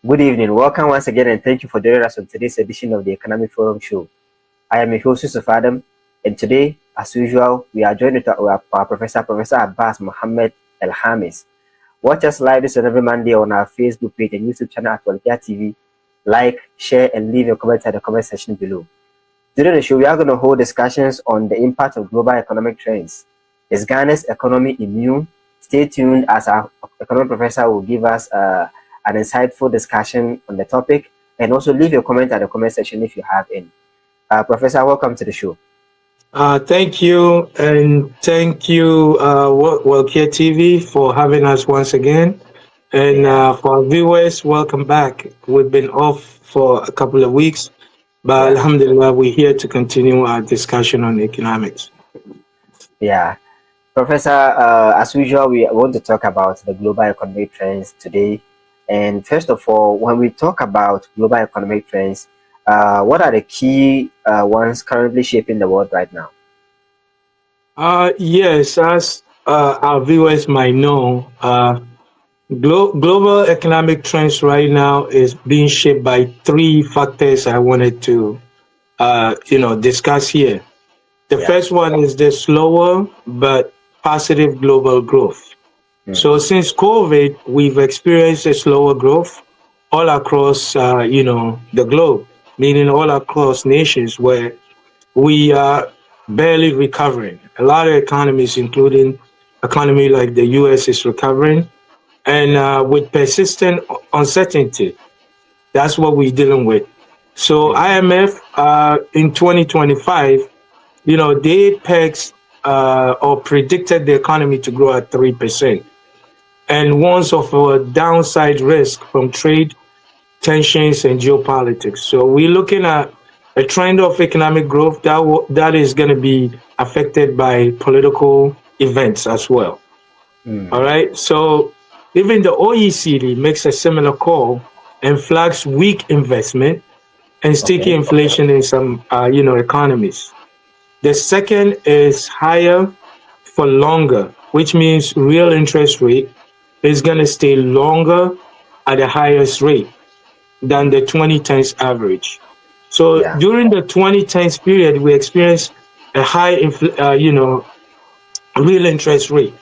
Good evening. Welcome once again, and thank you for joining us on today's edition of the Economic Forum Show. I am your host, YUSUF, and today, as usual, we are joined with our Professor ABBASS MOHAMMED EL-KHAMIS. Watch us live this on every Monday on our Facebook page and YouTube channel at YUSUF TV. Like, share, and leave your comments at the comment section below. Today on the show, we are going to hold discussions on the impact of global economic trends. Is Ghana's economy immune? Stay tuned as our economic professor will give us an insightful discussion on the topic, and also leave your comment at the comment section if you have any. Professor, welcome to the show. Thank you, and thank you, YUSUF TV, for having us once again. And for our viewers, welcome back. We've been off for a couple of weeks, but alhamdulillah, we're here to continue our discussion on economics. Yeah. Professor, as usual, we want to talk about the global economic trends today. And first of all, when we talk about global economic trends, what are the key ones currently shaping the world right now? Yes, as our viewers might know, global economic trends right now is being shaped by three factors I wanted to, discuss here. The first one is the slower but positive global growth. So since COVID, we've experienced a slower growth all across, the globe, meaning all across nations where we are barely recovering. A lot of economies, including economy like the U.S., is recovering. And with persistent uncertainty, that's what we're dealing with. So IMF in 2025, they pegged or predicted the economy to grow at 3%. And warns of a downside risk from trade tensions and geopolitics. So we're looking at a trend of economic growth that is going to be affected by political events as well. All right. So even the OECD makes a similar call and flags weak investment and sticky inflation in some, economies. The second is higher for longer, which means real interest rate is going to stay longer at the highest rate than the 2010s average. So during the 2010s period, we experienced a high, real interest rate.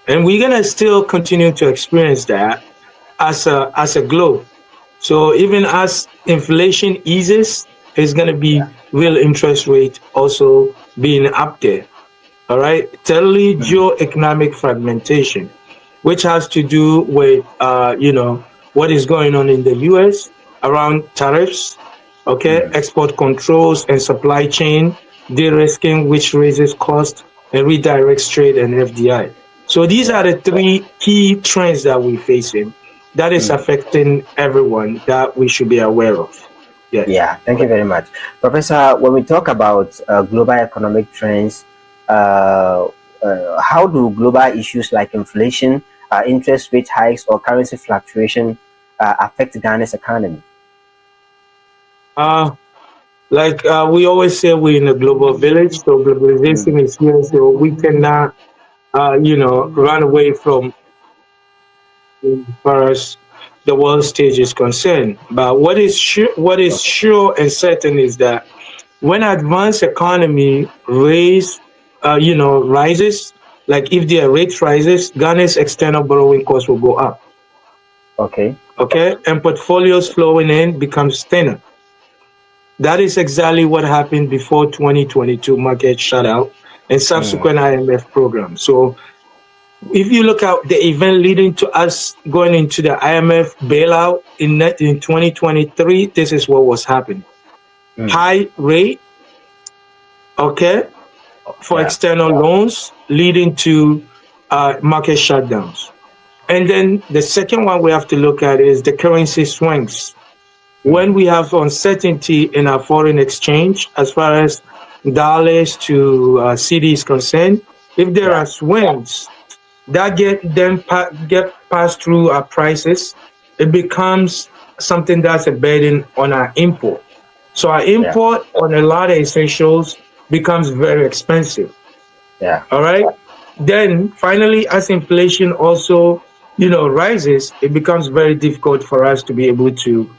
And we're going to still continue to experience that as a globe. So even as inflation eases, it's going to be real interest rate also being up there. All right. Thirdly, geo-economic fragmentation, which has to do with, what is going on in the U.S. around tariffs, export controls and supply chain de-risking, which raises cost and redirects trade and FDI. So these are the three key trends that we're facing that is affecting everyone that we should be aware of. Yeah, thank you very much. Professor, when we talk about global economic trends, how do global issues like inflation, interest rate hikes, or currency fluctuation affect Ghana's economy? We always say, we're in a global village, so globalization is here, so we cannot, run away from as far as the world stage is concerned. But what is sure and certain is that when advanced economy rises, like if their rate rises, Ghana's external borrowing costs will go up. Okay. And portfolios flowing in becomes thinner. That is exactly what happened before 2022 market shut out and subsequent IMF program. So if you look at the event leading to us going into the IMF bailout in 2023, this is what was happening. High rate, for external loans, leading to market shutdowns. And then the second one we have to look at is the currency swings. When we have uncertainty in our foreign exchange, as far as dollars to CD is concerned, if there are swings that get passed through our prices, it becomes something that's a burden on our import. So our import on a lot of essentials becomes very expensive. All right. Then finally, as inflation also rises, it becomes very difficult for us to be able to,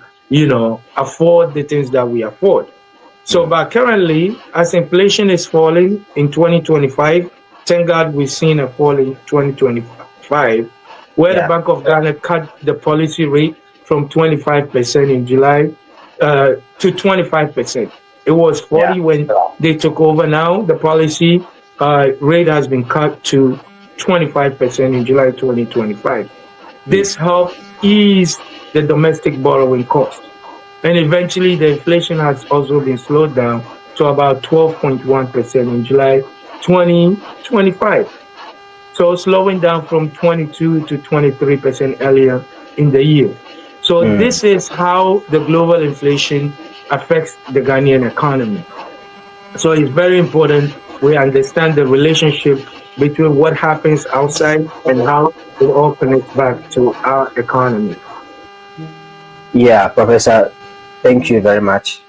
afford the things that we afford. So, but currently, as inflation is falling in 2025, thank God we've seen a fall in 2025, where the Bank of Ghana cut the policy rate from 25% in July to 25%. It was 40 when they took over. Now the policy rate has been cut to 25% in July 2025. This helped ease the domestic borrowing cost. And eventually the inflation has also been slowed down to about 12.1% in July 2025. So slowing down from 22 to 23% earlier in the year. So this is how the global inflation affects the Ghanaian economy. So it's very important we understand the relationship between what happens outside and how it all connects back to our economy. Yeah, Professor, thank you very much.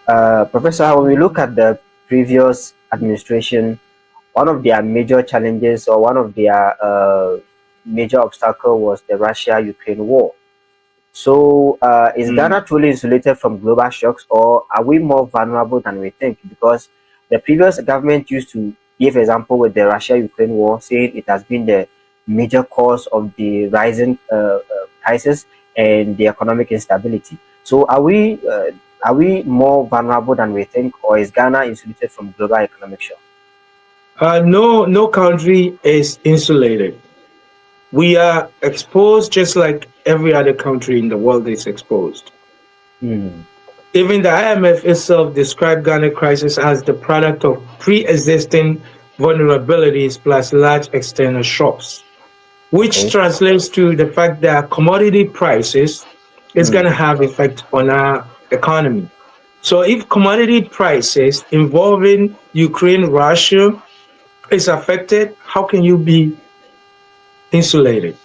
Professor, when we look at the previous administration, one of their major challenges or one of their major obstacles was the Russia-Ukraine war. So is Ghana truly insulated from global shocks, or are we more vulnerable than we think? Because the previous government used to give example with the Russia-Ukraine war, saying it has been the major cause of the rising prices and the economic instability. So are we more vulnerable than we think, or is Ghana insulated from global economic shock? No country is insulated. We are exposed just like every other country in the world is exposed. Even the IMF itself described Ghana crisis as the product of pre-existing vulnerabilities plus large external shocks, which translates to the fact that commodity prices is going to have effect on our economy. So if commodity prices involving Ukraine, Russia is affected, how can you be insulated?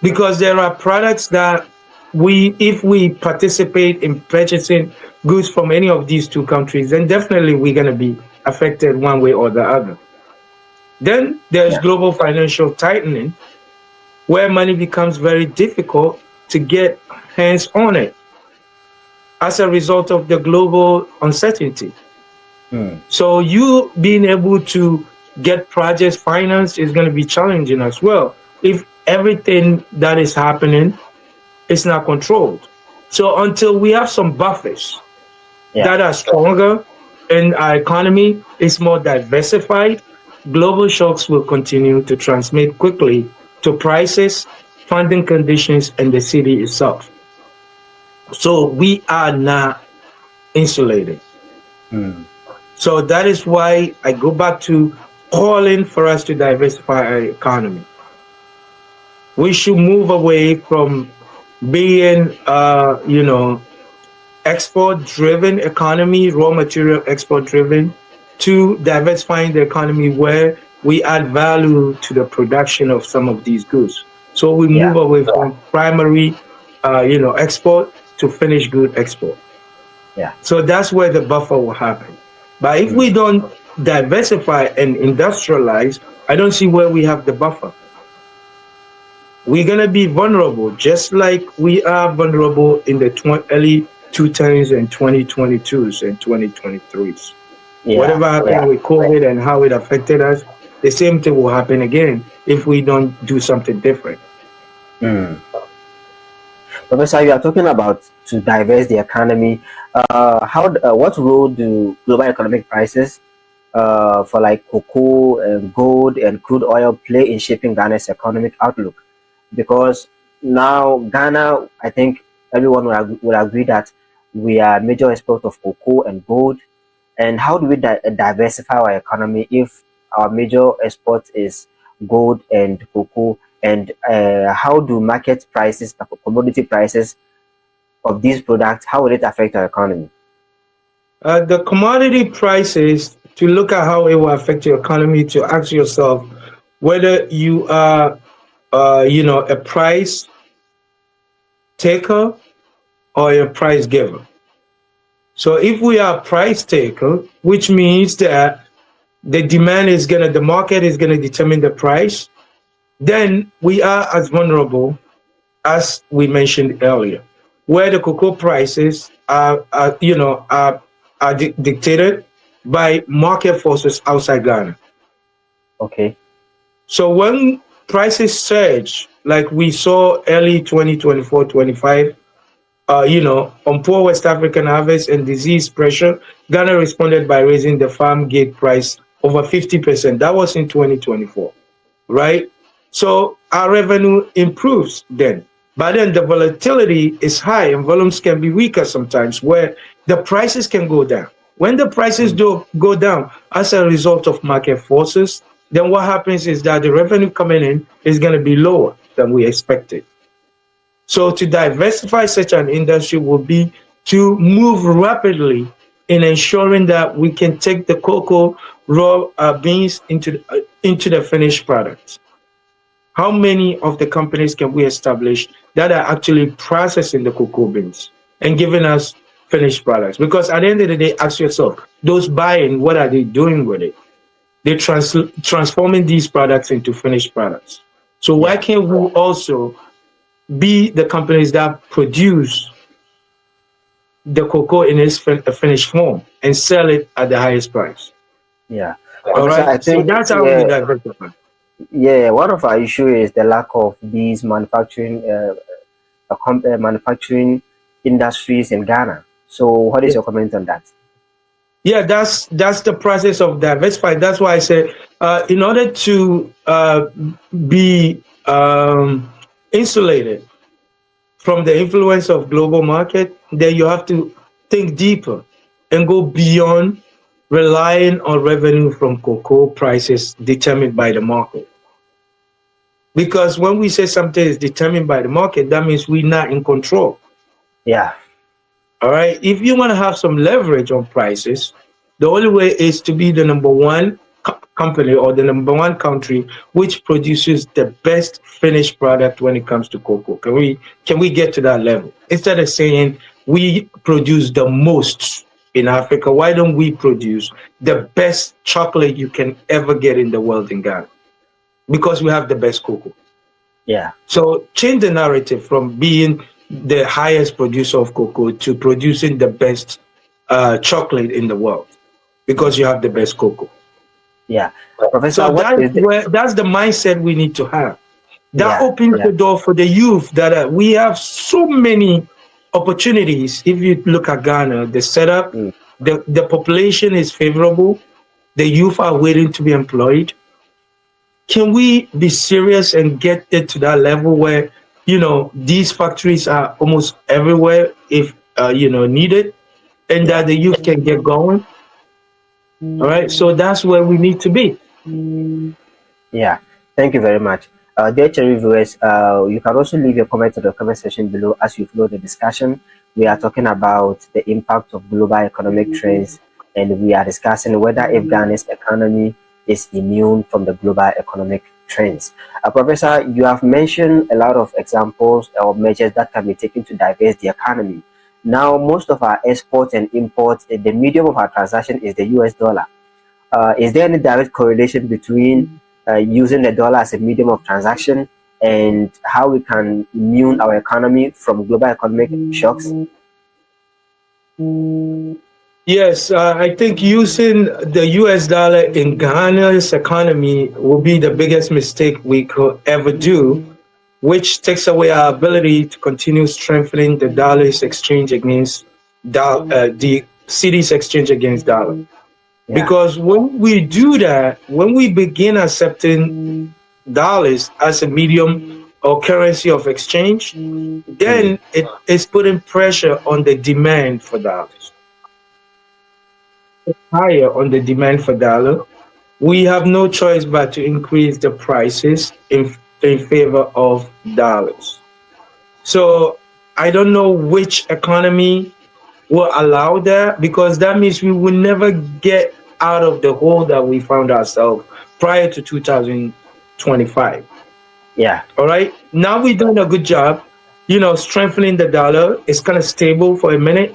Because there are products that if we participate in purchasing goods from any of these two countries, then definitely we're going to be affected one way or the other. Then there's global financial tightening, where money becomes very difficult to get hands on it as a result of the global uncertainty. So you being able to get projects financed is going to be challenging as well if everything that is happening is not controlled. So until we have some buffers that are stronger and our economy is more diversified, global shocks will continue to transmit quickly to prices, funding conditions, and the city itself. So we are not insulated. So that is why I go back to calling for us to diversify our economy. We should move away from being, export-driven economy, raw material export-driven, to diversifying the economy where we add value to the production of some of these goods. So we move away from primary, export to finished good export. So that's where the buffer will happen. But if we don't diversify and industrialize, I don't see where we have the buffer. We're going to be vulnerable, just like we are vulnerable in the early 2010s and 2022s and 2023s. Whatever happened with COVID and how it affected us, the same thing will happen again if we don't do something different. Professor, you are talking about to diverse the economy. What role do global economic prices for like cocoa and gold and crude oil play in shaping Ghana's economic outlook? Because now Ghana, I think everyone will agree that we are a major exporter of cocoa and gold. And how do we diversify our economy if our major export is gold and cocoa? And how do market prices, commodity prices of these products, how will it affect our economy? The commodity prices, to look at how it will affect your economy, to ask yourself whether you are, a price taker or a price giver. So if we are a price taker, which means that the market is going to determine the price, then we are as vulnerable as we mentioned earlier, where the cocoa prices are dictated by market forces outside Ghana. Okay. So when prices surge, like we saw early 2024-25, on poor West African harvest and disease pressure, Ghana responded by raising the farm gate price over 50%. That was in 2024, right? So our revenue improves then. But then the volatility is high and volumes can be weaker sometimes, where the prices can go down. When the prices do go down as a result of market forces, then what happens is that the revenue coming in is going to be lower than we expected. So to diversify such an industry would be to move rapidly in ensuring that we can take the cocoa raw beans into the finished products. How many of the companies can we establish that are actually processing the cocoa beans and giving us finished products? Because at the end of the day, ask yourself, those buying, what are they doing with it? They're transforming these products into finished products. So why can't we also be the companies that produce the cocoa in its finished form and sell it at the highest price? Yeah. All right. I think, so that's how we diversify. Yeah, one of our issues is the lack of these manufacturing industries in Ghana. So what is your comment on that? Yeah, that's the process of diversifying. That's why I say in order to be insulated from the influence of global market, then you have to think deeper and go beyond relying on revenue from cocoa prices determined by the market. Because when we say something is determined by the market, that means we're not in control. Yeah. All right. If you want to have some leverage on prices, the only way is to be the number one company or the number one country which produces the best finished product when it comes to cocoa. Can we get to that level? Instead of saying we produce the most in Africa, why don't we produce the best chocolate you can ever get in the world in Ghana? Because we have the best cocoa. Yeah. So change the narrative from being the highest producer of cocoa to producing the best chocolate in the world, because you have the best cocoa. Yeah. Professor, so that's the mindset we need to have. That opens the door for the youth that we have so many opportunities. If you look at Ghana, the setup, the population is favorable. The youth are waiting to be employed. Can we be serious and get it to that level where, these factories are almost everywhere if, needed, and that the youth can get going? All right. So that's where we need to be. Yeah. Thank you very much. Dear Cherry viewers, you can also leave your comments in the comment section below as you follow the discussion. We are talking about the impact of global economic trends, and we are discussing whether if Ghana's economy is immune from the global economic trends. Professor, you have mentioned a lot of examples or measures that can be taken to diverse the economy. Now, most of our exports and imports, the medium of our transaction is the US dollar. Is there any direct correlation between using the dollar as a medium of transaction and how we can immune our economy from global economic shocks? Yes, I think using the US dollar in Ghana's economy will be the biggest mistake we could ever do, which takes away our ability to continue strengthening the dollar's exchange against the city's exchange against dollar. Yeah. Because when we do that, when we begin accepting dollars as a medium or currency of exchange, then it is putting pressure on the demand for dollars. Higher on the demand for dollar, we have no choice but to increase the prices in favor of dollars. So I don't know which economy will allow that, because that means we will never get out of the hole that we found ourselves prior to 2025. Yeah. All right. Now we're doing a good job, strengthening the dollar. It's kind of stable for a minute.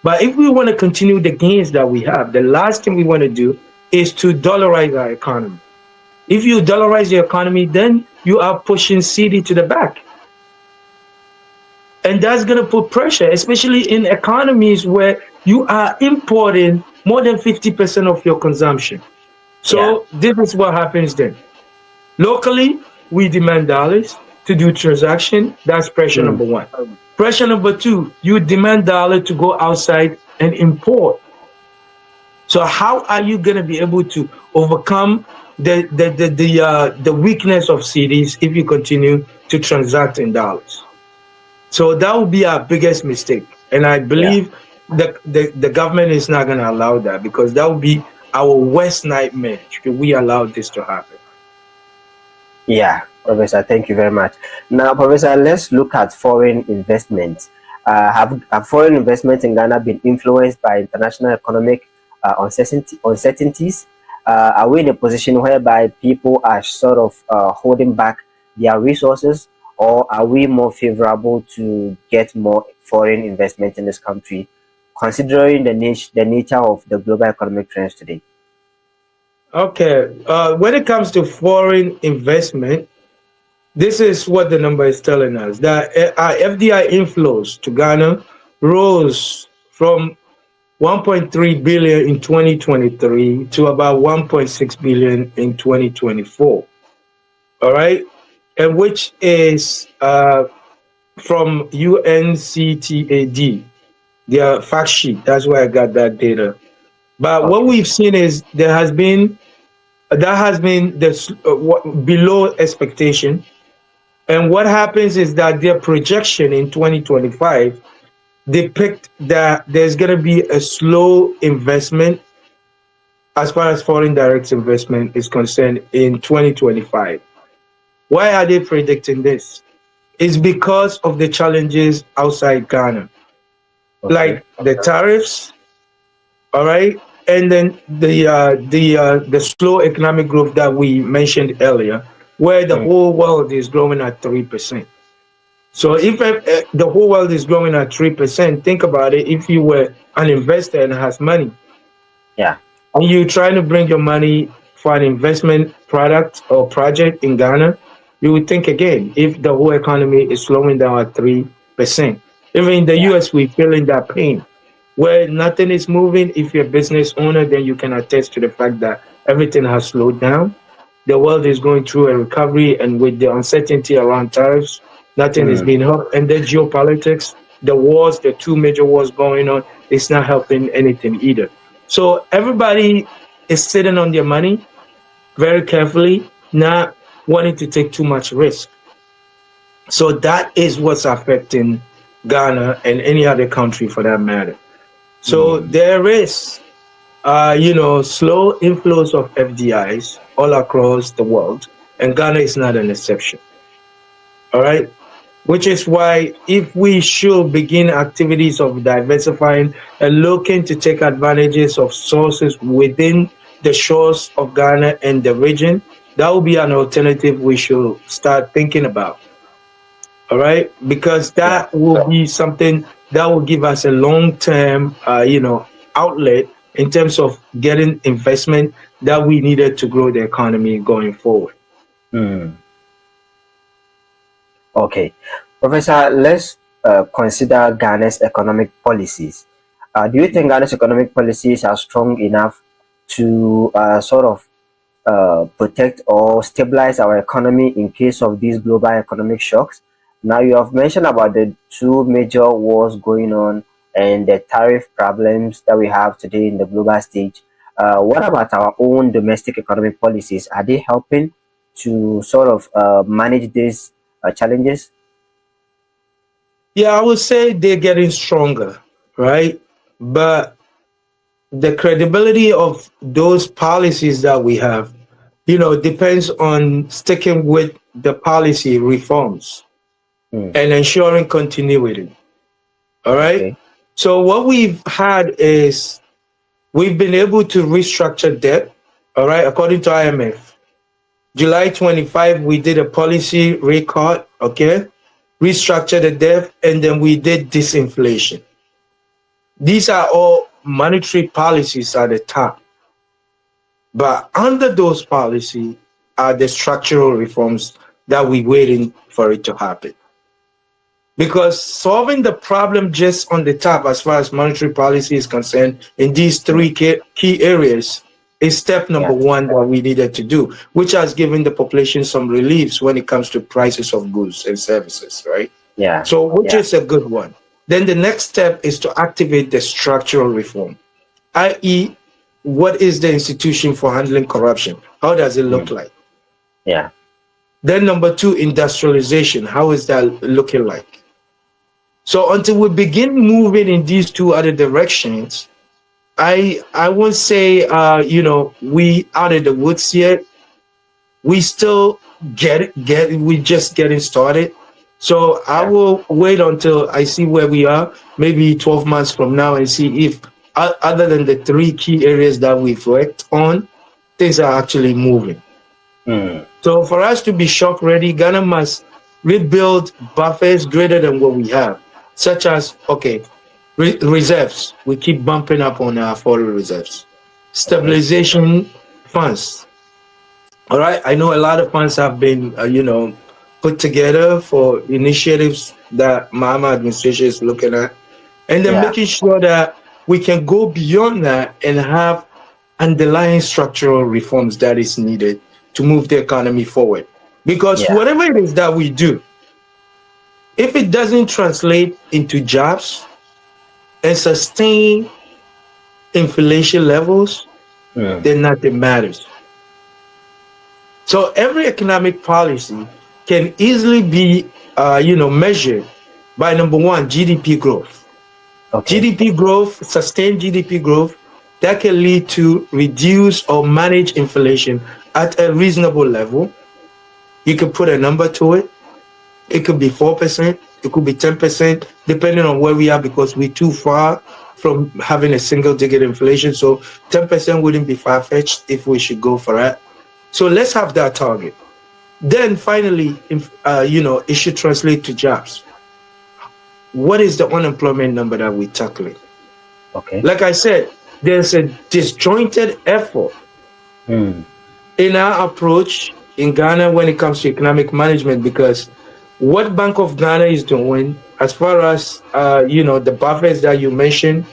But if we want to continue the gains that we have, the last thing we want to do is to dollarize our economy. If you dollarize the economy, then you are pushing CD to the back. And that's going to put pressure, especially in economies where you are importing more than 50% of your consumption. So this is what happens then. Locally, we demand dollars to do transaction. That's pressure number one. Pressure number two, you demand dollars to go outside and import. So how are you going to be able to overcome the weakness of cities if you continue to transact in dollars? So that would be our biggest mistake. And I believe the government is not going to allow that, because that would be our worst nightmare if we allow this to happen. Yeah, Professor, thank you very much. Now, Professor, let's look at foreign investments. Have foreign investments in Ghana been influenced by international economic uncertainties? Are we in a position whereby people are sort of holding back their resources, or are we more favorable to get more foreign investment in this country, considering the nature of the global economic trends today? Okay, when it comes to foreign investment, this is what the number is telling us, that our FDI inflows to Ghana rose from 1.3 billion in 2023 to about 1.6 billion in 2024. All right, and which is from UNCTAD, their fact sheet. That's where I got that data. But what we've seen is that has been this below expectation. And what happens is that their projection in 2025 depict that there's going to be a slow investment as far as foreign direct investment is concerned in 2025. Why are they predicting this? It's because of the challenges outside Ghana, like the tariffs, all right, and then the slow economic growth that we mentioned earlier, where the whole world is growing at 3%. So if the whole world is growing at 3%, think about it. If you were an investor and has money, and you're trying to bring your money for an investment product or project in Ghana, you would think again. If the whole economy is slowing down at 3%, even in the US, we're feeling that pain, where nothing is moving. If you're a business owner, then you can attest to the fact that everything has slowed down. The world is going through a recovery, and with the uncertainty around tariffs, nothing is being helped. And the geopolitics, the wars, the two major wars going on, it's not helping anything either. So everybody is sitting on their money very carefully, not wanting to take too much risk. So that is what's affecting Ghana and any other country for that matter. So there is, slow inflows of FDIs all across the world, and Ghana is not an exception. All right, which is why if we should begin activities of diversifying and looking to take advantages of sources within the shores of Ghana and the region, that will be an alternative we should start thinking about. All right, because that will be something that will give us a long-term, outlet in terms of getting investment that we needed to grow the economy going forward. Okay, Professor, let's consider Ghana's economic policies. Do you think Ghana's economic policies are strong enough to protect or stabilize our economy in case of these global economic shocks? Now, you have mentioned about the two major wars going on and the tariff problems that we have today in the global stage. What about our own domestic economic policies? Are they helping to manage these challenges? Yeah, I would say they're getting stronger, right? But the credibility of those policies that we have, depends on sticking with the policy reforms and ensuring continuity. All right. Okay. So what we've had is we've been able to restructure debt. All right. According to IMF, July 25, we did a policy record. Okay. Restructure the debt, and then we did disinflation. These are all monetary policies at the top. But under those policies are the structural reforms that we're waiting for it to happen. Because solving the problem just on the top, as far as monetary policy is concerned, in these three key areas, is step number one that we needed to do, which has given the population some reliefs when it comes to prices of goods and services, right? Yeah. So, which is a good one. Then the next step is to activate the structural reform, i.e., what is the institution for handling corruption? How does it look like? Yeah. Then number two, industrialization. How is that looking like? So until we begin moving in these two other directions, I won't say, you know, we out of the woods yet. We still we just getting started. So I will wait until I see where we are, maybe 12 months from now, and see if other than the three key areas that we've worked on, things are actually moving. So for us to be shock ready, Ghana must rebuild buffers greater than what we have, such as, okay, reserves. We keep bumping up on our foreign reserves. Stabilization funds. All right, I know a lot of funds have been, you know, put together for initiatives that Mohammed administration is looking at, and then making sure that we can go beyond that and have underlying structural reforms that is needed to move the economy forward. Because whatever it is that we do, if it doesn't translate into jobs and sustain inflation levels, then nothing matters. So every economic policy can easily be, you know, measured by number one, GDP growth. GDP growth, sustained GDP growth, that can lead to reduce or manage inflation at a reasonable level. You can put a number to it. It could be 4%, it could be 10%, depending on where we are, because we're too far from having a single-digit inflation. So 10% wouldn't be far-fetched if we should go for that. So let's have that target. Then finally, you know, it should translate to jobs. What is the unemployment number that we're tackling? Like I said, there's a disjointed effort in our approach in Ghana when it comes to economic management, because what Bank of Ghana is doing, as far as, you know, the buffers that you mentioned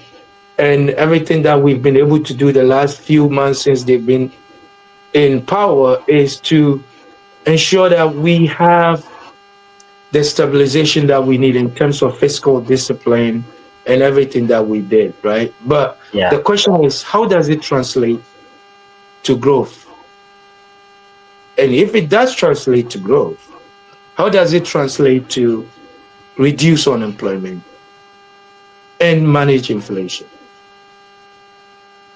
and everything that we've been able to do the last few months since they've been in power, is to ensure that we have the stabilization that we need in terms of fiscal discipline and everything that we did, right? But the question is, how does it translate to growth? And if it does translate to growth, how does it translate to reduce unemployment and manage inflation?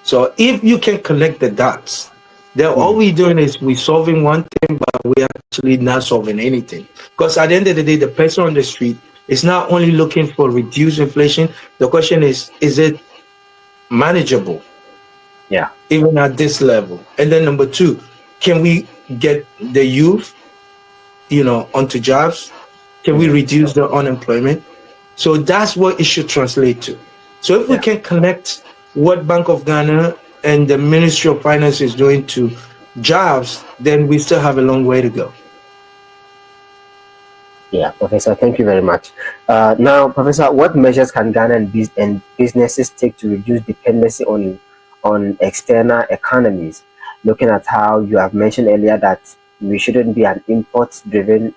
So if you can connect the dots, then all we're doing is we're solving one thing, but we're actually not solving anything. Because at the end of the day, the person on the street is not only looking for reduced inflation. The question is it manageable? Even at this level. And then number two, can we get the youth, you know, onto jobs? Can we reduce the unemployment? So that's what it should translate to. So if we can connect what Bank of Ghana and the Ministry of Finance is doing to jobs, then we still have a long way to go. Yeah, Professor, thank you very much. Now, Professor, what measures can Ghana and businesses take to reduce dependency on external economies? Looking at how you have mentioned earlier that we shouldn't be an import-driven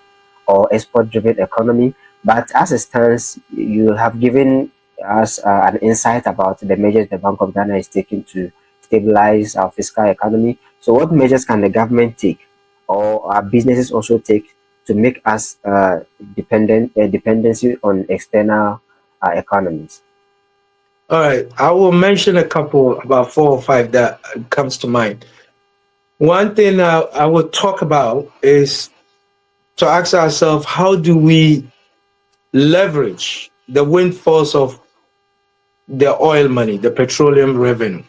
or export-driven economy, but as it stands, you have given us an insight about the measures the Bank of Ghana is taking to stabilize our fiscal economy. So what measures can the government take, or our businesses also take, to make us dependency on external economies? All right, I will mention a couple, about 4 or 5 that comes to mind. One thing I will talk about is to ask ourselves, how do we leverage the windfalls of the oil money, the petroleum revenue?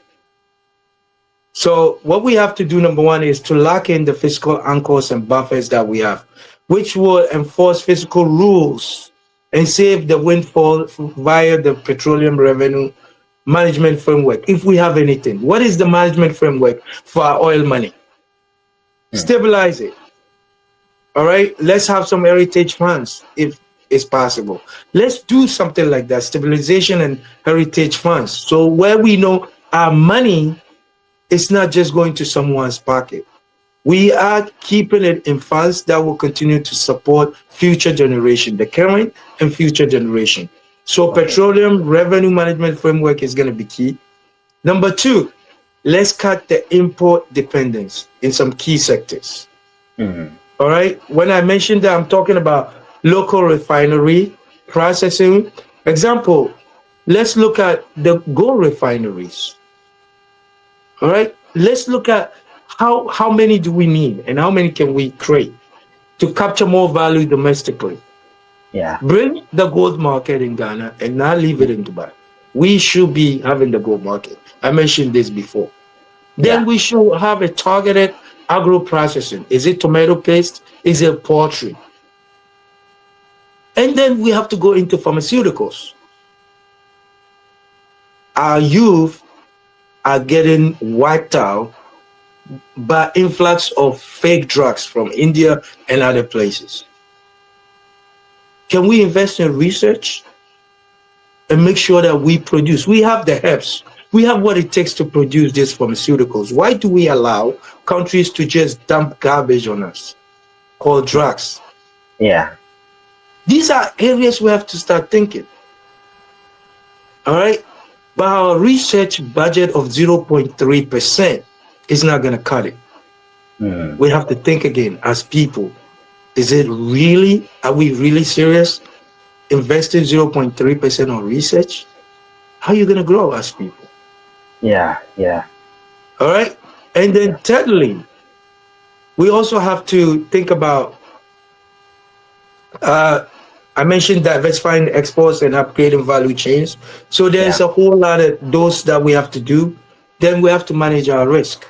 So what we have to do, number one, is to lock in the fiscal anchors and buffers that we have, which will enforce fiscal rules and save the windfall via the petroleum revenue management framework. If we have anything, what is the management framework for our oil money? Stabilize it. All right, let's have some heritage funds if it's possible. Let's do something like that, stabilization and heritage funds. So where we know our money is not just going to someone's pocket. We are keeping it in funds that will continue to support future generation, the current and future generation. So petroleum revenue management framework is going to be key. Number two, let's cut the import dependence in some key sectors. All right. When I mentioned that, I'm talking about local refinery processing. Example, let's look at the gold refineries. All right. Let's look at how many do we need and how many can we create to capture more value domestically. Yeah. Bring the gold market in Ghana and not leave it in Dubai. We should be having the gold market. I mentioned this before. Then we should have a targeted agro processing. Is it tomato paste? Is it poultry? And then we have to go into pharmaceuticals. Our youth are getting wiped out by influx of fake drugs from India and other places. Can we invest in research and make sure that we produce? We have the herbs. We have what it takes to produce these pharmaceuticals. Why do we allow countries to just dump garbage on us called drugs? Yeah. These are areas we have to start thinking. All right? But our research budget of 0.3% is not going to cut it. We have to think again as people. Is it really, are we really serious investing 0.3% on research? How are you going to grow as people? Yeah, yeah. All right. And then thirdly, we also have to think about, I mentioned diversifying exports and upgrading value chains. So there's a whole lot of those that we have to do. Then we have to manage our risk.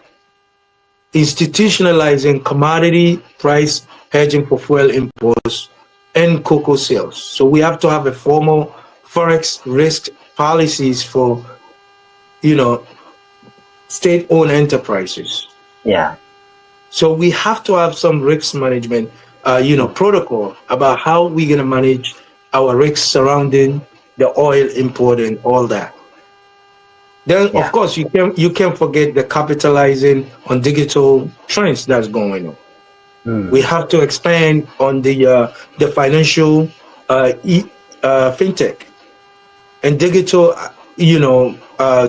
Institutionalizing commodity price hedging for fuel imports and cocoa sales. So we have to have a formal forex risk policies for, you know, state-owned enterprises. Yeah. So we have to have some risk management, you know, protocol about how we're going to manage our risks surrounding the oil import and all that. Then, of course, you can't forget the capitalizing on digital trends that's going on. We have to expand on the financial fintech and digital, you know,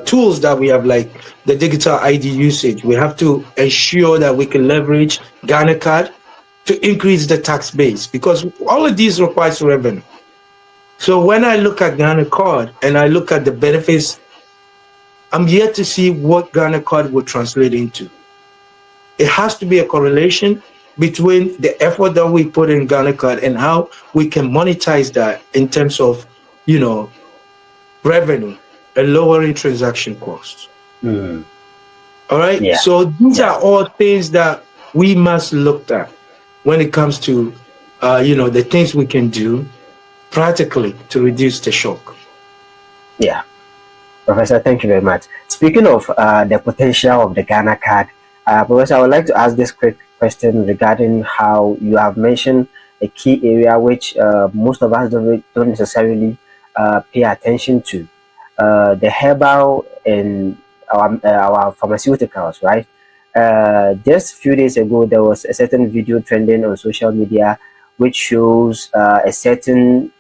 tools that we have, like the digital ID usage. We have to ensure that we can leverage Ghana Card to increase the tax base, because all of these requires revenue. So when I look at Ghana Card and I look at the benefits, I'm yet to see what Ghana Card will translate into. It has to be a correlation between the effort that we put in Ghana Card and how we can monetize that in terms of, you know, revenue and lowering transaction costs. All right. Yeah. So these are all things that we must look at when it comes to, you know, the things we can do practically to reduce the shock. Yeah. Professor, thank you very much. Speaking of the potential of the Ghana Card, Professor, I would like to ask this quick question regarding how you have mentioned a key area which most of us don't necessarily pay attention to, the herbal and our pharmaceuticals, right? Just a few days ago, there was a certain video trending on social media which shows a certain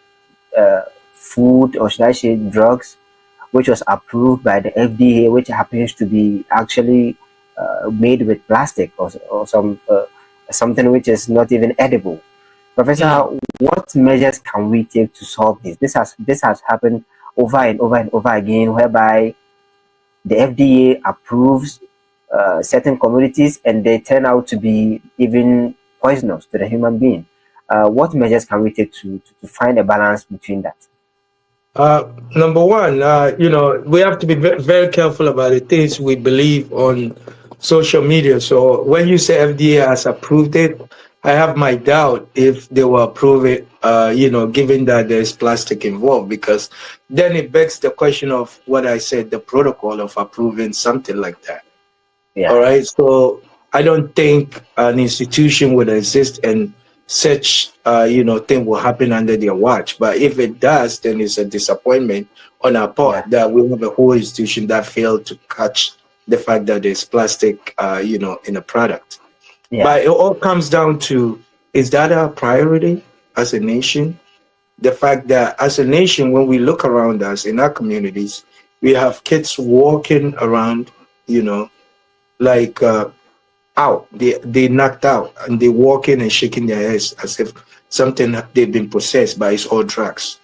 food, or should I say drugs, which was approved by the FDA, which happens to be actually made with plastic or something which is not even edible. Professor, what measures can we take to solve this? This has happened over and over and over again, whereby the FDA approves certain commodities and they turn out to be even poisonous to the human being. What measures can we take to find a balance between that? Number one, you know, we have to be very careful about the things we believe on social media. So when you say FDA has approved it, I have my doubt if they will approve it, you know, given that there's plastic involved, because then it begs the question of what I said, the protocol of approving something like that. Yeah. All right. So I don't think an institution would exist and such thing will happen under their watch. But if it does, then it's a disappointment on our part that we have a whole institution that failed to catch the fact that there's plastic, in a product. But it all comes down to, is that our priority as a nation? The fact that as a nation, when we look around us in our communities, we have kids walking around, like out. They knocked out, and they walking and shaking their heads as if something they've been possessed by. It's all drugs.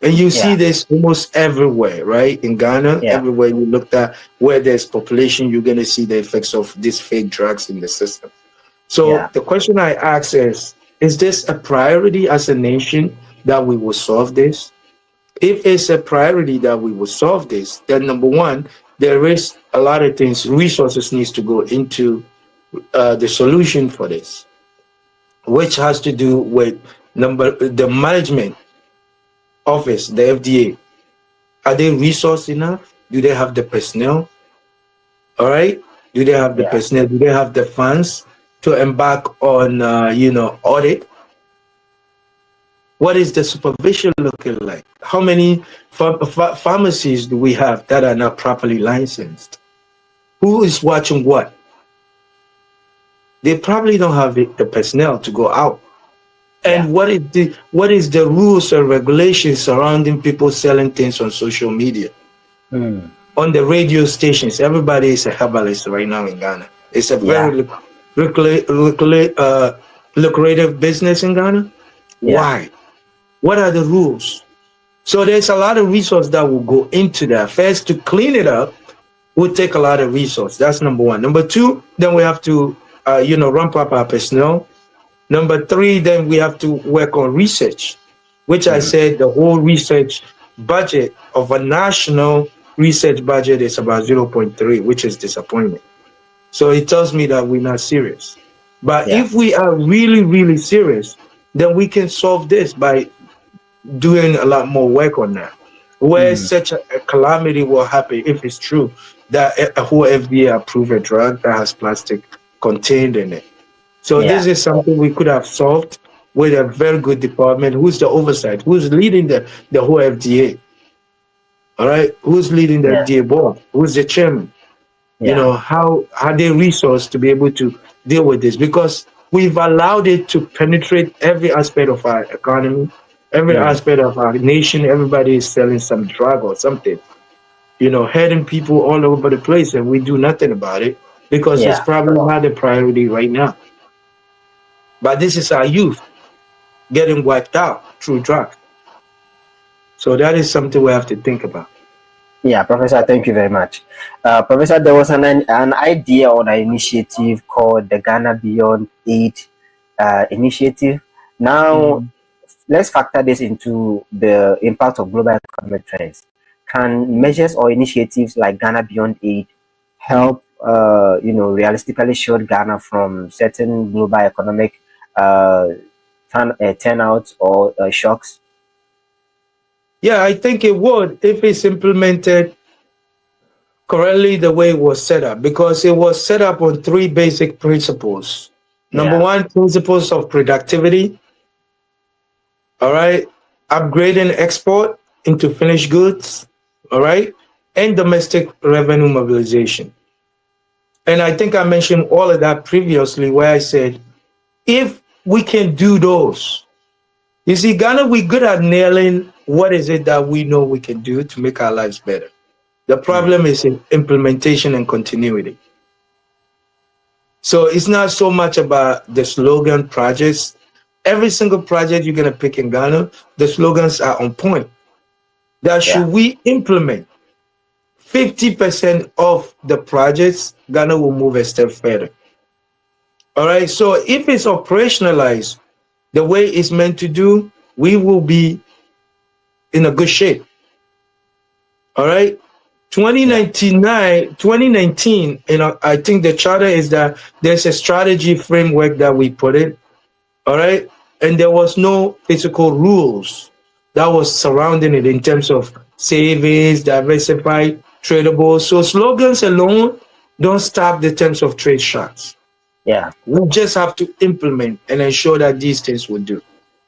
And you see this almost everywhere, right? In Ghana, everywhere you look at where there's population, you're going to see the effects of these fake drugs in the system. So the question I ask is this a priority as a nation that we will solve this? If it's a priority that we will solve this, then number one, there is a lot of things, resources needs to go into the solution for this, which has to do with the management office, the FDA. Are they resourced enough? Do they have the personnel? All right. Do they have the personnel? Do they have the funds to embark on, audit? What is the supervision looking like? How many pharmacies do we have that are not properly licensed? Who is watching what? They probably don't have the personnel to go out. And what is the rules and regulations surrounding people selling things on social media? On the radio stations, everybody is a herbalist right now in Ghana. It's a very lucrative business in Ghana. Why? What are the rules? So there's a lot of resources that will go into that. First, to clean it up will take a lot of resources. That's number one. Number two, then we have to ramp up our personnel. Number three, then we have to work on research, which I said the whole research budget of a national research budget is about 0.3, which is disappointing. So it tells me that we're not serious. But if we are really, really serious, then we can solve this by doing a lot more work on that. Where such a calamity will happen, if it's true, that a whole FDA approved a drug that has plastic contained in it. So this is something we could have solved with a very good department. Who's the oversight? Who's leading the whole FDA? All right. Who's leading the FDA board? Who's the chairman? How are they resourced to be able to deal with this? Because we've allowed it to penetrate every aspect of our economy, every aspect of our nation. Everybody is selling some drug or something, hurting people all over the place, and we do nothing about it because it's probably not a priority right now. But this is our youth getting wiped out through drugs. So that is something we have to think about. Yeah, Professor, thank you very much. Professor, there was an idea on an initiative called the Ghana Beyond Aid initiative. Now, let's factor this into the impact of global economic trends. Can measures or initiatives like Ghana Beyond Aid help, realistically shield Ghana from certain global economic turnouts or shocks? Yeah, I think it would if it's implemented correctly the way it was set up, because it was set up on three basic principles. Number one, principles of productivity. All right. Upgrading export into finished goods. All right. And domestic revenue mobilization. And I think I mentioned all of that previously, where I said, if we can do those, you see, Ghana, we're good at nailing what is it that we know we can do to make our lives better. The problem is in implementation and continuity. So it's not so much about the slogan projects. Every single project you're going to pick in Ghana, the slogans are on point. That should we implement 50% of the projects, Ghana will move a step further. All right. So if it's operationalized the way it's meant to do, we will be in a good shape. All right. 2019, I think the charter is that there's a strategy framework that we put in. All right. And there was no physical rules that was surrounding it in terms of savings, diversified, tradable. So slogans alone don't stop the terms of trade shots. Yeah. We just have to implement and ensure that these things will do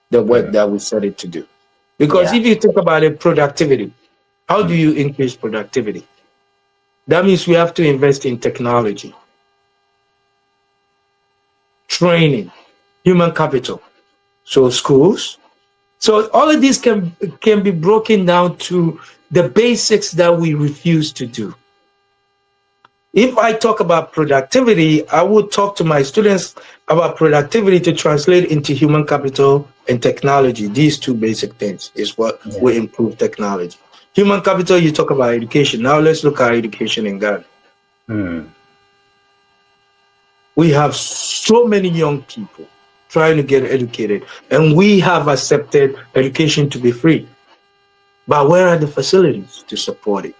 the work that we set it to do. Because if you think about it, productivity, how do you increase productivity? That means we have to invest in technology, training, human capital, so schools. So all of these can be broken down to the basics that we refuse to do. If I talk about productivity, I would talk to my students about productivity to translate into human capital and technology. These two basic things is what will improve technology. Human capital, you talk about education. Now let's look at education in Ghana. We have so many young people trying to get educated, and we have accepted education to be free. But where are the facilities to support it?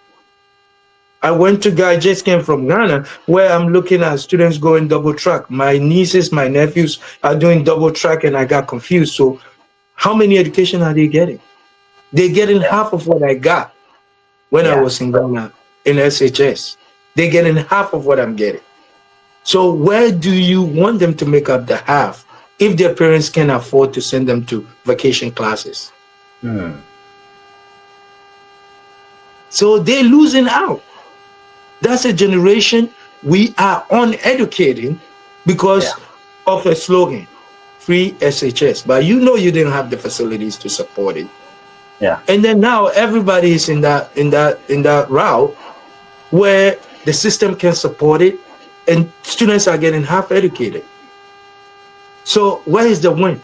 I just came from Ghana, where I'm looking at students going double track. My nieces, my nephews are doing double track, and I got confused. So how many education are they getting? They're getting half of what I got when I was in Ghana in SHS. They're getting half of what I'm getting. So where do you want them to make up the half if their parents can afford to send them to vacation classes? So they're losing out. That's a generation we are uneducating because of a slogan, free SHS. But you know you didn't have the facilities to support it. And then now everybody is in that route where the system can support it and students are getting half educated. So where is the win?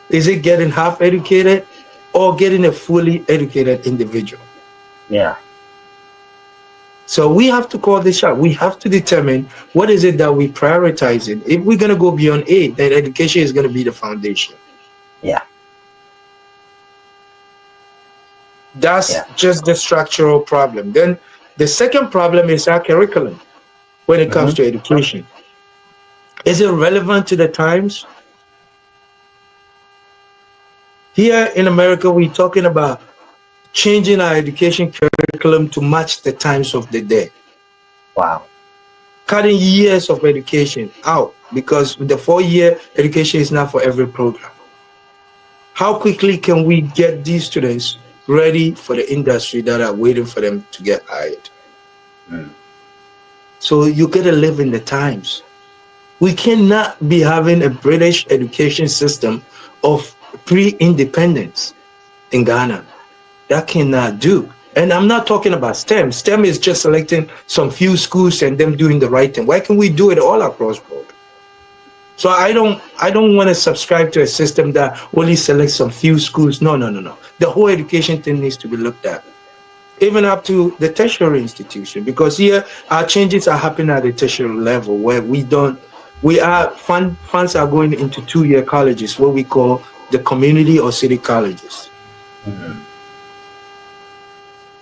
Is it getting half educated or getting a fully educated individual? So we have to call this shot. We have to determine what is it that we prioritize in. If we're going to go beyond aid, then education is going to be the foundation. That's just the structural problem. Then the second problem is our curriculum when it comes to education. Is it relevant to the times? Here in America, we're talking about changing our education curriculum to match the times of the day. Cutting years of education out because the 4-year education is not for every program. How quickly can we get these students ready for the industry that are waiting for them to get hired? So you got to live in the times. We cannot be having a British education system of pre-independence in Ghana. That cannot do. And I'm not talking about STEM. STEM is just selecting some few schools and them doing the right thing. Why can't we do it all across board? So I don't want to subscribe to a system that only selects some few schools. No. The whole education thing needs to be looked at, even up to the tertiary institution, because here our changes are happening at the tertiary level where funds are going into 2-year colleges, what we call the community or city colleges.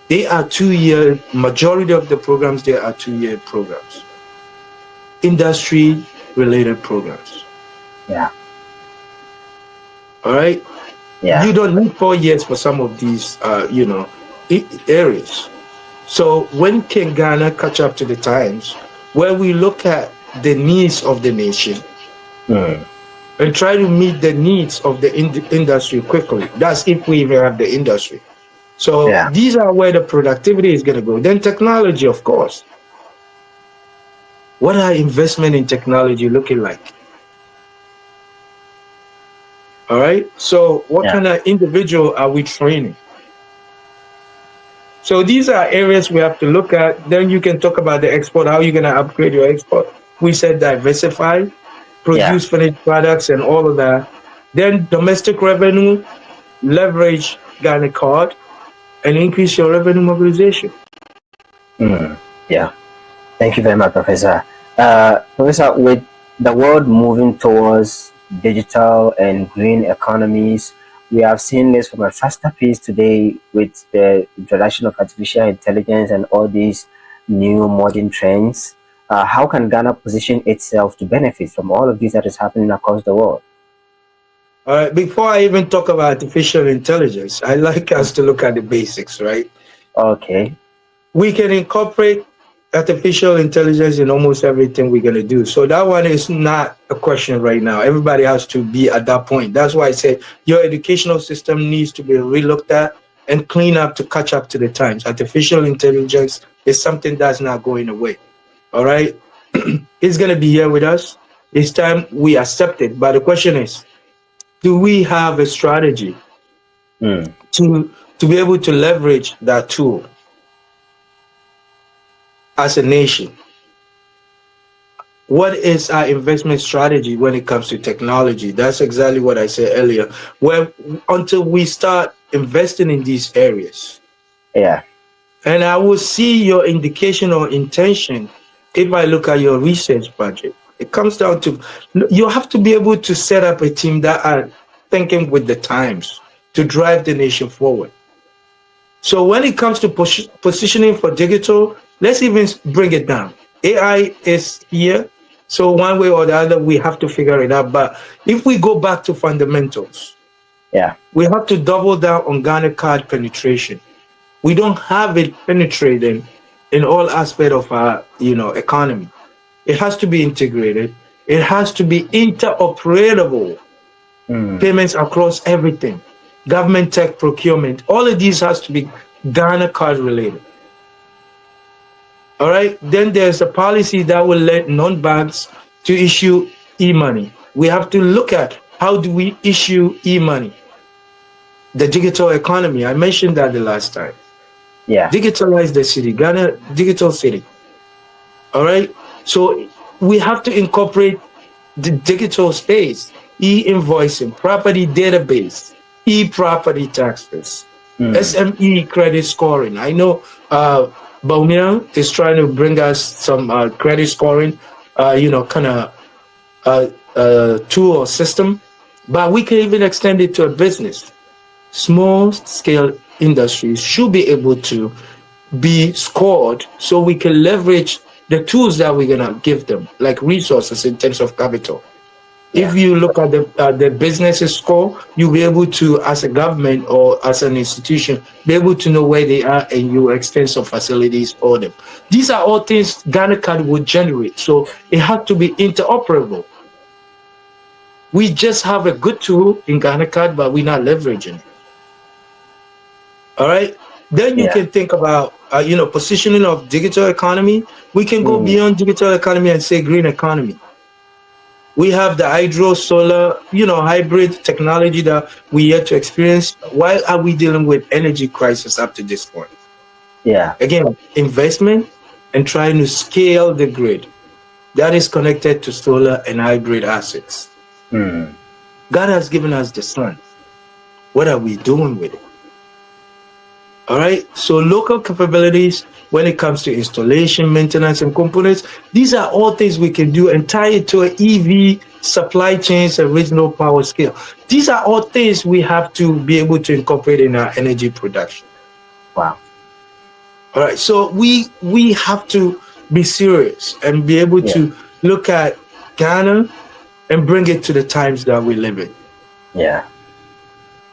They are 2-year, majority of the programs, they are 2-year programs. Industry-related programs. All right? You don't need 4 years for some of these, areas. So when can Ghana catch up to the times where we look at the needs of the nation and try to meet the needs of the industry quickly? That's if we even have the industry. So these are where the productivity is going to go. Then technology, of course. What are investment in technology looking like? All right. So what kind of individual are we training? So these are areas we have to look at. Then you can talk about the export. How are you going to upgrade your export? We said diversify, produce finished products and all of that. Then domestic revenue, leverage Ghana card, and increase your revenue mobilization. Thank you very much, Professor. Professor, with the world moving towards digital and green economies, we have seen this from a faster pace today with the introduction of artificial intelligence and all these new modern trends. How can Ghana position itself to benefit from all of this that is happening across the world? All right, before I even talk about artificial intelligence, I like us to look at the basics, right? Okay. We can incorporate artificial intelligence in almost everything we're going to do. So that one is not a question right now. Everybody has to be at that point. That's why I say your educational system needs to be relooked at and clean up to catch up to the times. Artificial intelligence is something that's not going away. All right? It's going to be here with us. It's time we accept it. But the question is, do we have a strategy to be able to leverage that tool as a nation? What is our investment strategy when it comes to technology? That's exactly what I said earlier. Well, until we start investing in these areas. Yeah. And I will see your indication or intention if I look at your research budget. It comes down to, you have to be able to set up a team that are thinking with the times to drive the nation forward. So when it comes to positioning for digital, let's even bring it down. AI is here. So one way or the other, we have to figure it out. But if we go back to fundamentals, we have to double down on Ghana card penetration. We don't have it penetrating in all aspects of our, economy. It has to be integrated. It has to be interoperable. Payments across everything. Government tech procurement. All of these has to be Ghana card related. All right. Then there's a policy that will let non-banks to issue e-money. We have to look at how do we issue e-money. The digital economy. I mentioned that the last time. Yeah. Digitalize the city. Ghana digital city. All right. So we have to incorporate the digital space, e-invoicing, property database, e-property taxes, SME credit scoring. I know Baumia is trying to bring us some credit scoring, tool or system, but we can even extend it to a business. Small scale industries should be able to be scored so we can leverage the tools that we're going to give them, like resources in terms of capital. If you look at the business's score, you'll be able to, as a government or as an institution, be able to know where they are and you extend some facilities for them. These are all things Ghana Card would generate. So it has to be interoperable. We just have a good tool in Ghana Card, but we're not leveraging it. All right. Then you can think about, positioning of digital economy. We can go beyond digital economy and say green economy. We have the hydro, solar, hybrid technology that we yet to experience. Why are we dealing with energy crisis up to this point? Yeah. Again, investment and trying to scale the grid that is connected to solar and hybrid assets. God has given us the sun. What are we doing with it? All right. So local capabilities when it comes to installation, maintenance, and components, these are all things we can do and tie it to an EV supply chains and regional power scale. These are all things we have to be able to incorporate in our energy production. Wow. All right. So we have to be serious and be able to look at Ghana and bring it to the times that we live in. Yeah.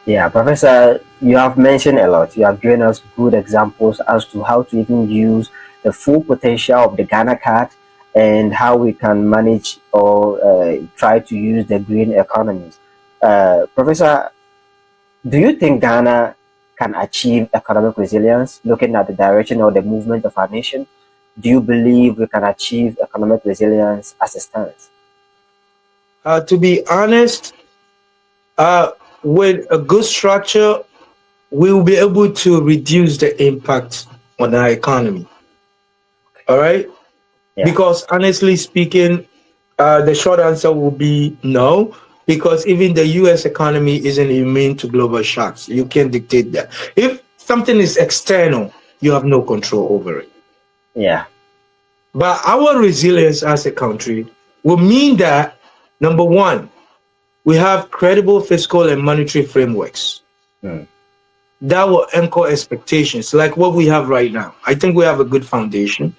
Yeah, Professor, you have mentioned a lot. You have given us good examples as to how to even use the full potential of the Ghana card and how we can manage or try to use the green economies. Professor, do you think Ghana can achieve economic resilience looking at the direction or the movement of our nation? Do you believe we can achieve economic resilience as it stands? To be honest, with a good structure, we will be able to reduce the impact on our economy. All right? Yeah. Because honestly speaking, the short answer will be no, because even the U.S. economy isn't immune to global shocks. You can't dictate that. If something is external, you have no control over it. Yeah. But our resilience as a country will mean that, number one, we have credible fiscal and monetary frameworks that will anchor expectations, like what we have right now. I think we have a good foundation.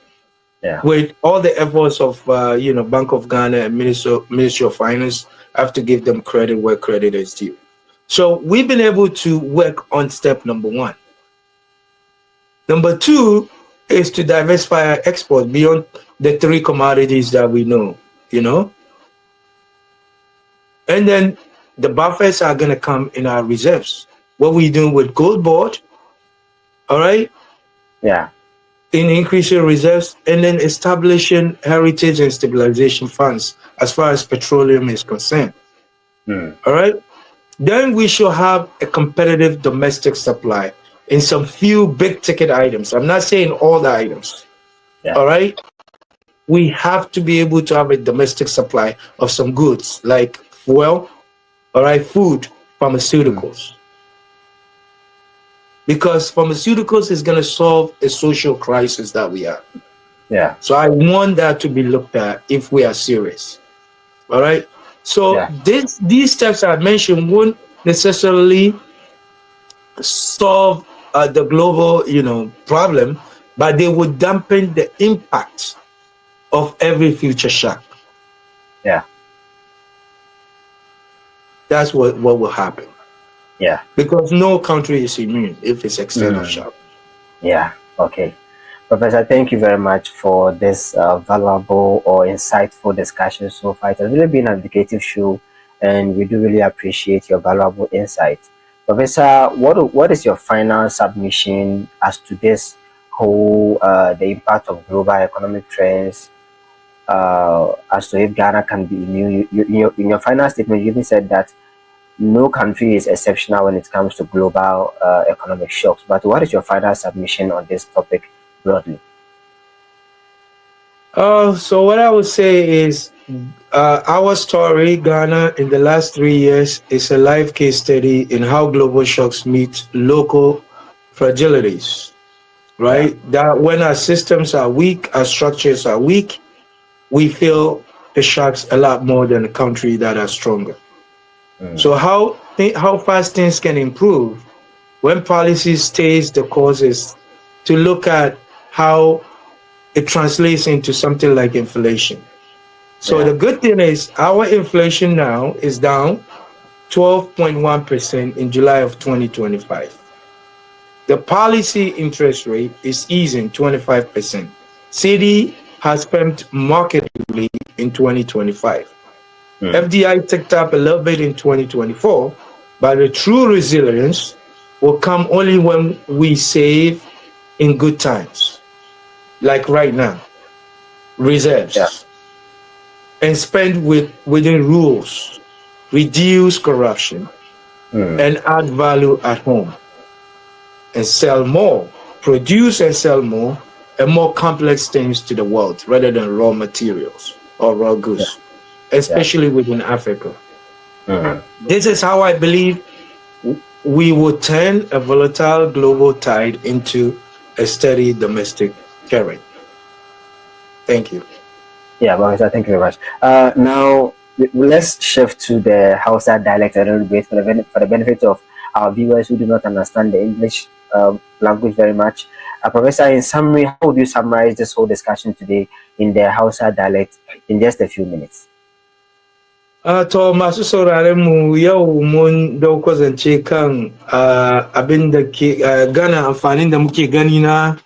Yeah. With all the efforts of Bank of Ghana and Ministry of Finance, I have to give them credit where credit is due. So we've been able to work on step number one. Number two is to diversify our export beyond the 3 commodities that we know, you know? And then the buffers are going to come in our reserves. What we doing with gold board, all right? Yeah. In increasing reserves, and then establishing heritage and stabilization funds as far as petroleum is concerned. All right? Then we should have a competitive domestic supply in some few big ticket items. I'm not saying all the items. Yeah. All right? We have to be able to have a domestic supply of some goods like fuel, all right, food, pharmaceuticals. Because pharmaceuticals is going to solve a social crisis that we have. Yeah. So I want that to be looked at if we are serious. All right? So these steps I mentioned won't necessarily solve the global, you know, problem, but they would dampen the impact of every future shock. Yeah. That's what will happen. Yeah. Because no country is immune if it's external shock. Yeah. Okay. Professor, thank you very much for this valuable or insightful discussion so far. It has really been an educative show, and we do really appreciate your valuable insight. Professor, what is your final submission as to this whole the impact of global economic trends, as to if Ghana can be immune? In your final statement, you even said that no country is exceptional when it comes to global economic shocks. But what is your final submission on this topic broadly? So what I would say is our story, Ghana, in the last 3 years is a live case study in how global shocks meet local fragilities, right? That when our systems are weak, our structures are weak, we feel the shocks a lot more than a country that are stronger. So how fast things can improve when policy stays the course is to look at how it translates into something like inflation. So the good thing is our inflation now is down 12.1% in July of 2025. The policy interest rate is easing 25%. CD has firmed markedly in 2025. FDI ticked up a little bit in 2024, but the true resilience will come only when we save in good times, like right now, reserves, and spend within rules, reduce corruption, and add value at home, and sell more, produce and sell more, and more complex things to the world rather than raw materials or raw goods. Especially within Africa. This is how I believe we will turn a volatile global tide into a steady domestic current. Thank you. Yeah, Professor, thank you very much. Now, let's shift to the Hausa dialect a little bit for the benefit of our viewers who do not understand the English language very much. Professor, in summary, how would you summarize this whole discussion today in the Hausa dialect in just a few minutes? To masu sauraren mu yau mun dauko zance kan abin da ke gana amfanin da muke gani na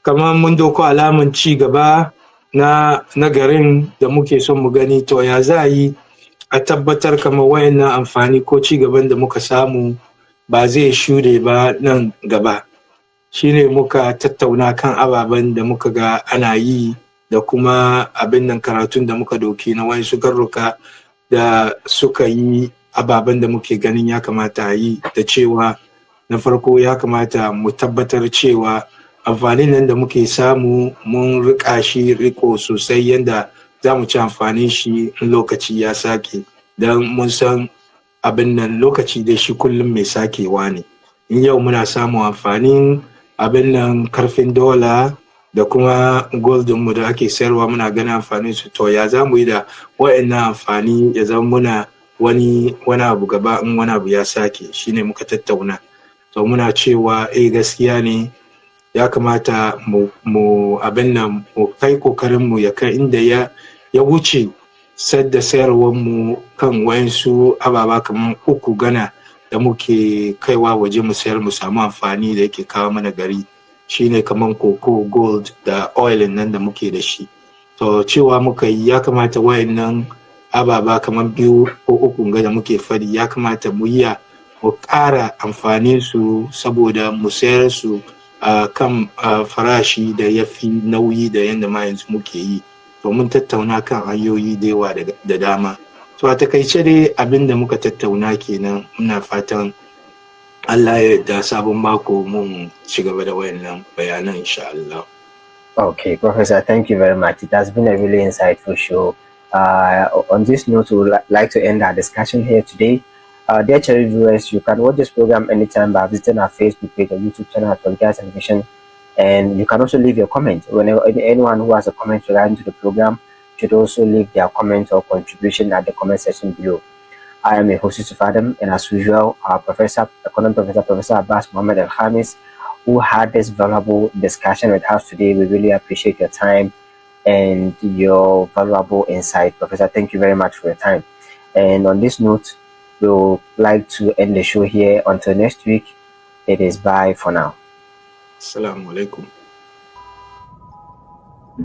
kamar mun dauko alaman ci gaba na garin da muke son mu gani, to ya za yi a tabbatar kamar wayannan amfani ko ci gaban da muka samu ba zai shude ba nan gaba. Shine muka tattauna kan ababen da muka ga ana yi da kuma abin nan karatun da muka doki na wayansu garruka da suka yi ababen da muke ganin ya kamata a yi, da cewa na farko ya kamata mu tabbatar cewa amfanin nan da muke samu mun rika shi riko sosai yadda za mu ci amfanin shi in lokaci ya sake, don mun san abin nan lokaci da shi kullum mai sakewa ne. In yau muna samun amfanin abin nan karfin dola da kuma goldin mu da ake sayarwa muna ganin amfanin su, to ya za mu yi da wa'annan amfani ya zama muna wani abu gaba in wani abu ya sake. Shine muka tattauna, to muna cewa gaskiya ne ya kamata mu abin nan mu kai kokarin mu ya kai inda ya wuce sadda sayarwar mu kan wayansu ababa kamar 3 gana da muke kaiwa waje mu sayar mu samu amfani da yake kawo mana gari shine kaman cocoa, gold da oil nan da muke da shi. To cewa muka yi ya kamata wayannan ababa kaman 2 ko 3 ga da muke fadi ya kamata mu yi mu ƙara amfani su saboda mu sayar su kan farashi da ya fi nauyi da yadda ma yanzu muke yi. To mun tattauna kan hanyoyi da yawa da dama. To a takaice dai abin da muka tattauna kenan, muna fatan Allah ya da sabon mako mun ci gaba da wayannan bayanan insha Allah. Okay, Professor, thank you very much. It has been a really insightful show. On this note, we would like to end our discussion here today. Dear cherry viewers, you can watch this program anytime by visiting our Facebook page or YouTube channel at Volunteer Television, and you can also leave your comment. Whenever anyone who has a comment regarding to the program should also leave their comment or contribution at the comment section below. I am your host, YUSUF, and as usual, our economic professor, Professor Abbas Mohammed EL-KHAMIS, who had this valuable discussion with us today. We really appreciate your time and your valuable insight. Professor, thank you very much for your time. And on this note, we would like to end the show here. Until next week, it is bye for now. Assalamu alaikum.